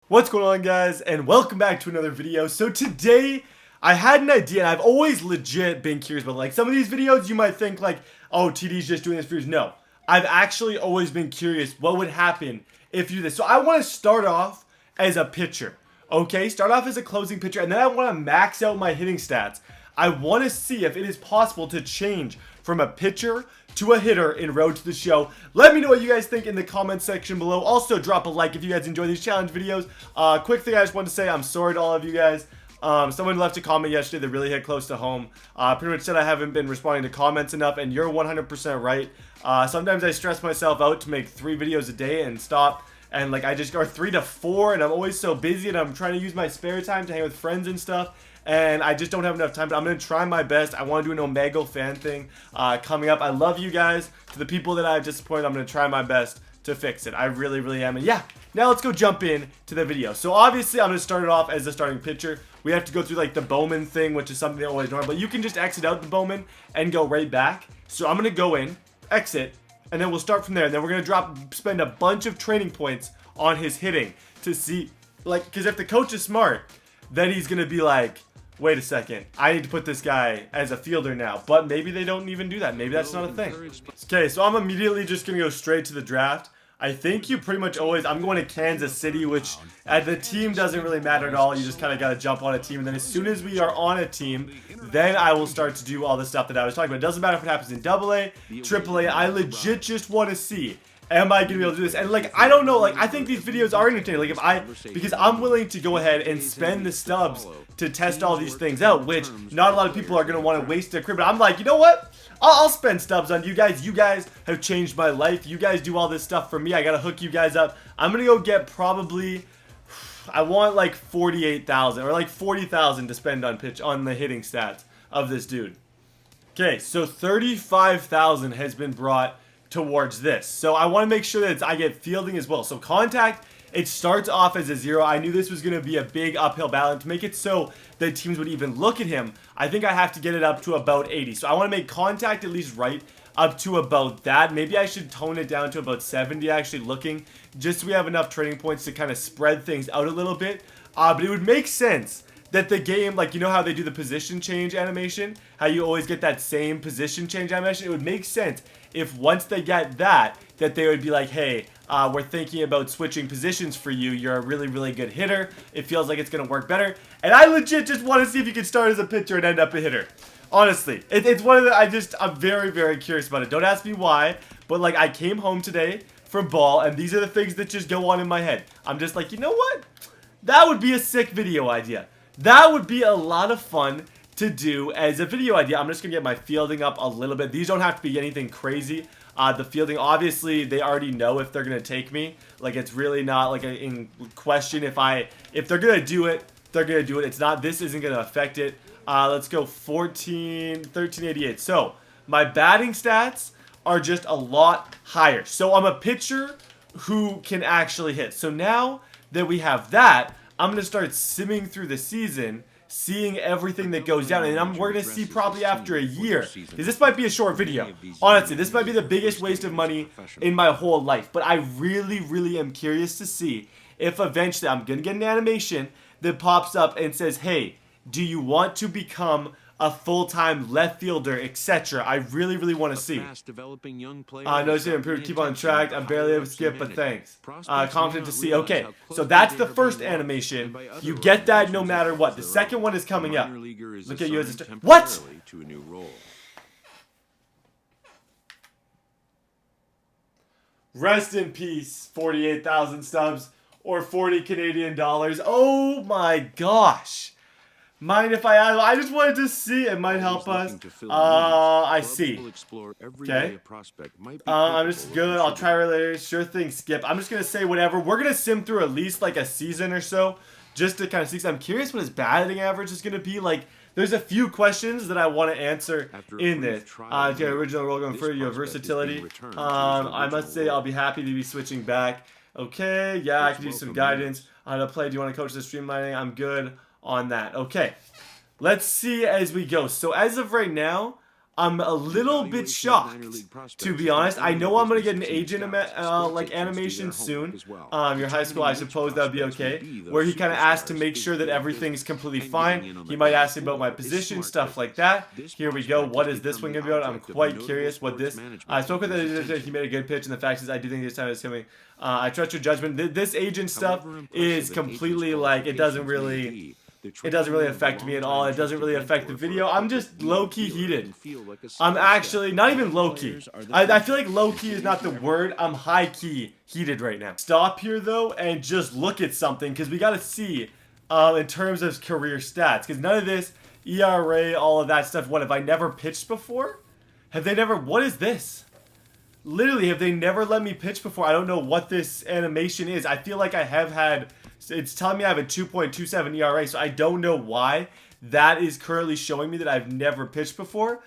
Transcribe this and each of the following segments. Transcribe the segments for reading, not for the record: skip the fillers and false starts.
What's going on, guys, and welcome back to another video. So today I had an idea, and I've always legit been curious about, like, some of these videos you might think like, oh, TD's just doing this for you. No, I've actually always been curious what would happen if you do this. So I want to start off as a pitcher, okay? Start off as a closing pitcher, and then I want to max out my hitting stats. I want to see if it is possible to change from a pitcher to a hitter in Road to the Show. Let me know what you guys think in the comment section below. Also, drop a like if you guys enjoy these challenge videos. Quick thing I just wanted to say, I'm sorry to all of you guys. Someone left a comment yesterday that really hit close to home. Pretty much said I haven't been responding to comments enough, and you're 100% right. Sometimes I stress myself out to make 3 videos a day and stop. And like I just go 3 to 4, and I'm always so busy, and I'm trying to use my spare time to hang with friends and stuff. And I just don't have enough time, but I'm going to try my best. I want to do an Omegle fan thing coming up. I love you guys. To the people that I've disappointed, I'm going to try my best to fix it. I really, really am. And yeah, now let's go jump in to the video. So obviously, I'm going to start it off as the starting pitcher. We have to go through like the Bowman thing, which is something that always normal. But you can just exit out the Bowman and go right back. So I'm going to go in, exit, and then we'll start from there. And then we're going to spend a bunch of training points on his hitting to see, like, because if the coach is smart, then he's going to be like, wait a second, I need to put this guy as a fielder now. But maybe they don't even do that. Maybe that's not a thing. Okay, so I'm immediately just going to go straight to the draft. I think you pretty much always, I'm going to Kansas City, which at the team doesn't really matter at all. You just kind of got to jump on a team. And then as soon as we are on a team, then I will start to do all the stuff that I was talking about. It doesn't matter if it happens in AA, AAA. I legit just want to see, am I going to be able to do this? And like, I don't know, like, I think these videos are entertaining. Like, because I'm willing to go ahead and spend the stubs to test all these things out, which not a lot of people are going to want to waste their career. But I'm like, you know what? I'll spend stubs on you guys. You guys have changed my life. You guys do all this stuff for me. I got to hook you guys up. I'm going to go get probably, I want like 48,000 or like 40,000 to spend on the hitting stats of this dude. Okay, so 35,000 has been brought towards this. So I want to make sure that I get fielding as well. So contact, it starts off as a 0. I knew this was going to be a big uphill battle. And to make it so that teams would even look at him, I think I have to get it up to about 80. So I want to make contact at least right up to about that. Maybe I should tone it down to about 70 actually looking, just so we have enough training points to kind of spread things out a little bit. But it would make sense that the game, like, you know how they do the position change animation? How you always get that same position change animation? It would make sense if once they get that they would be like, hey, we're thinking about switching positions for you. You're a really, really good hitter. It feels like it's going to work better. And I legit just want to see if you can start as a pitcher and end up a hitter. Honestly, it's one of the, I'm very, very curious about it. Don't ask me why, but like I came home today from ball, and these are the things that just go on in my head. I'm just like, you know what? That would be a sick video idea. That would be a lot of fun to do as a video idea. I'm just going to get my fielding up a little bit. These don't have to be anything crazy. The fielding, obviously, they already know if they're going to take me. Like, it's really not like in question if they're going to do it, they're going to do it. It's not, this isn't going to affect it. Let's go 1388. So, my batting stats are just a lot higher. So, I'm a pitcher who can actually hit. So, now that we have that, I'm going to start simming through the season, seeing everything that goes down. And we're going to see probably after a year. Because this might be a short video. Honestly, this might be the biggest waste of money in my whole life. But I really, really am curious to see if eventually I'm going to get an animation that pops up and says, hey, do you want to become a full-time left fielder, etc. I really, really want to see. Notice it improved. Keep on track. I'm barely able to skip, but thanks. Confident to see. Okay, so that's the first animation. You get that no matter what. The second one is coming up. Look at you as a what? Rest in peace, 48,000 stubs or 40 Canadian dollars. Oh my gosh. Mind if I just wanted to see. It might help us. I see. Okay. I'm just good. I'll try later. Sure thing, Skip. I'm just going to say whatever. We're going to sim through at least like a season or so just to kind of see. I'm curious what his batting average is going to be. Like, there's a few questions that I want to answer in this. Okay, original role going for your versatility. I must say I'll be happy to be switching back. Okay, yeah, I can do some guidance on how to play. Do you want to coach the streamlining? I'm good on that. Okay, let's see as we go. So as of right now, I'm a little bit shocked, to be honest. I know I'm gonna get an agent like animation soon. Your high school, I suppose that would be okay. Where he kind of asked to make sure that everything's completely fine. He might ask me about my position, stuff like that. Here we go. What is this one gonna be about? I'm quite curious what this. I spoke with the he made a good pitch, and the fact is, I do think this time is coming. I trust your judgment. This agent stuff is completely like it doesn't really affect me at all. It doesn't really affect the video. I'm just low-key heated. I'm actually not even low-key. I feel like low-key is not the word. I'm high-key heated right now. Stop here though and just look at something, because we got to see in terms of career stats, because none of this ERA, all of that stuff. What, have I never pitched before? Have they never? What is this? Literally, have they never let me pitch before? I don't know what this animation is. I feel like I have had. It's telling me I have a 2.27 ERA, so I don't know why that is currently showing me that I've never pitched before.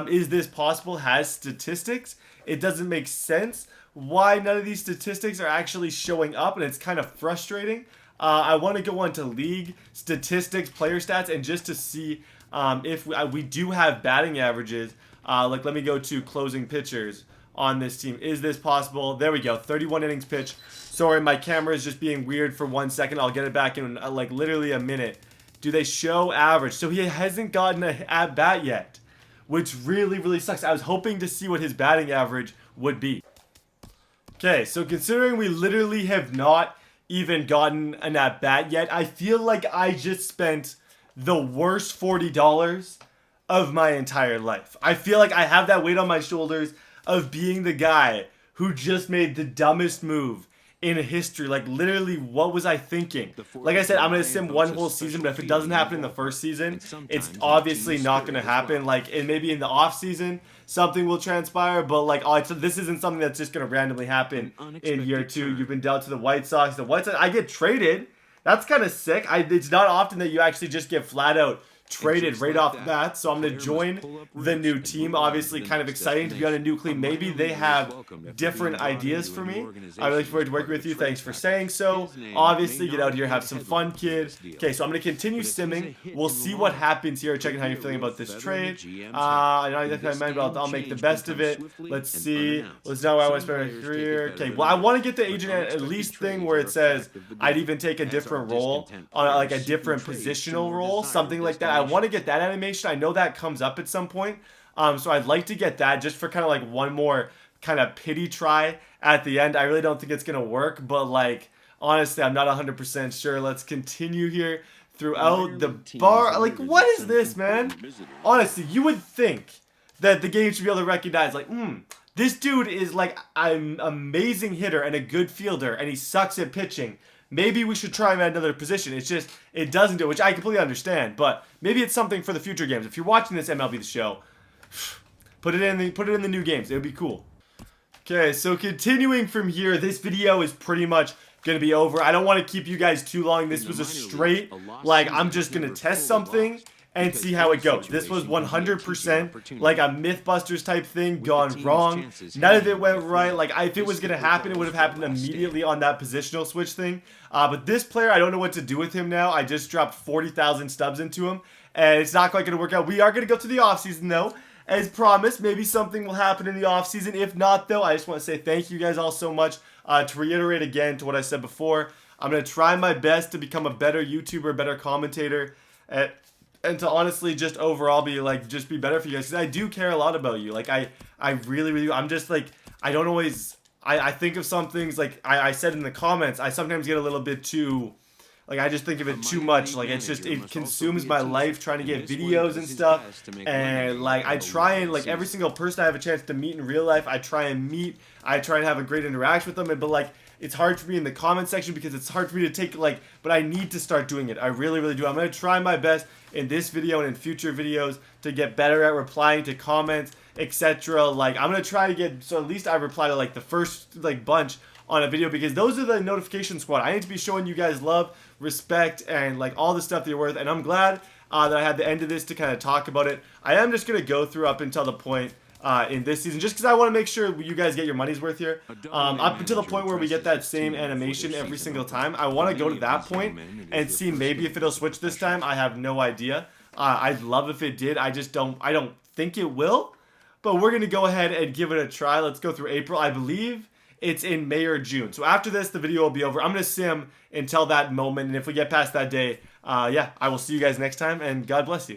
Is this possible? Has statistics? It doesn't make sense why none of these statistics are actually showing up, and it's kind of frustrating. I want to go on to league statistics, player stats, and just to see if we do have batting averages. Like, let me go to closing pitchers on this team. Is this possible? There we go. 31 innings pitched. Sorry, my camera is just being weird for 1 second. I'll get it back in like literally a minute. Do they show average? So he hasn't gotten an at-bat yet, which really, really sucks. I was hoping to see what his batting average would be. Okay, so considering we literally have not even gotten an at-bat yet, I feel like I just spent the worst $40 of my entire life. I feel like I have that weight on my shoulders of being the guy who just made the dumbest move in history. Like, literally, what was I thinking? Like I said, I'm going to sim one whole season, but if it doesn't happen in the first season, it's obviously not going to happen. Like, and maybe in the off season, something will transpire, but like, this isn't something that's just going to randomly happen in year 2. You've been dealt to the White Sox. The White Sox, I get traded. That's kind of sick. It's not often that you actually just get flat out traded right off the bat, so I'm going to join the new team. Obviously, kind of exciting to be on a new clean. Maybe they have different ideas for me. I really look forward to working with you. Thanks for saying so. Obviously, get out here, have some fun, kid. Okay, so I'm going to continue simming. We'll see what happens here. Checking how you're feeling about this trade. I know exactly what I meant, but I'll make the best of it. Let's see. Let's know where I want to spend my career. Okay, well, I want to get the agent at least thing where it says I'd even take a different role, on like a different positional role, something like that. I want to get that animation. I know that comes up at some point. So I'd like to get that just for kind of like one more kind of pity try at the end. I really don't think it's going to work, but like, honestly, I'm not 100% sure. Let's continue here throughout the bar. Like, what is this, man? Honestly, you would think that the game should be able to recognize, like, this dude is like an amazing hitter and a good fielder, and he sucks at pitching. Maybe we should try him at another position. It's just, it doesn't do it, which I completely understand. But maybe it's something for the future games. If you're watching this MLB The Show, put it in the new games. It would be cool. Okay, so continuing from here, this video is pretty much going to be over. I don't want to keep you guys too long. This was a straight, like, I'm just going to test something and see how it goes. This was 100% like a Mythbusters type thing gone wrong. None of it went right. Like, if it was going to happen, it would have happened immediately on that positional switch thing. But this player, I don't know what to do with him now. I just dropped 40,000 stubs into him, and it's not quite going to work out. We are going to go to the offseason, though. As promised, maybe something will happen in the offseason. If not, though, I just want to say thank you guys all so much. To reiterate again to what I said before, I'm going to try my best to become a better YouTuber, better commentator, and to honestly just overall be like, just be better for you guys. Because I do care a lot about you. Like, I really, really, I'm just like, I don't always, I think of some things, like I said in the comments, I sometimes get a little bit too, like, I just think of it too much. Like, it's just, it consumes my life trying to get videos and stuff. And like, I try and, like, every single person I have a chance to meet in real life, I try and have a great interaction with them. But like, it's hard for me in the comment section because it's hard for me to take, like, but I need to start doing it. I really, really do. I'm going to try my best in this video and in future videos to get better at replying to comments, etc. Like, I'm going to try to get, so at least I reply to, like, the first, like, bunch on a video, because those are the notification squad. I need to be showing you guys love, respect, and, like, all the stuff that you're worth. And I'm glad that I had the end of this to kind of talk about it. I am just going to go through up until the point in this season, just because I want to make sure you guys get your money's worth here. Up until the point where we get that same animation every single time, I want to go to that point and see maybe if it'll switch this time. I have no idea. I'd love if it did. I don't think it will. but we're going to go ahead and give it a try. Let's go through April. I believe it's in May or June. So after this, the video will be over. I'm going to sim until that moment, and if we get past that day, yeah, I will see you guys next time, and God bless you.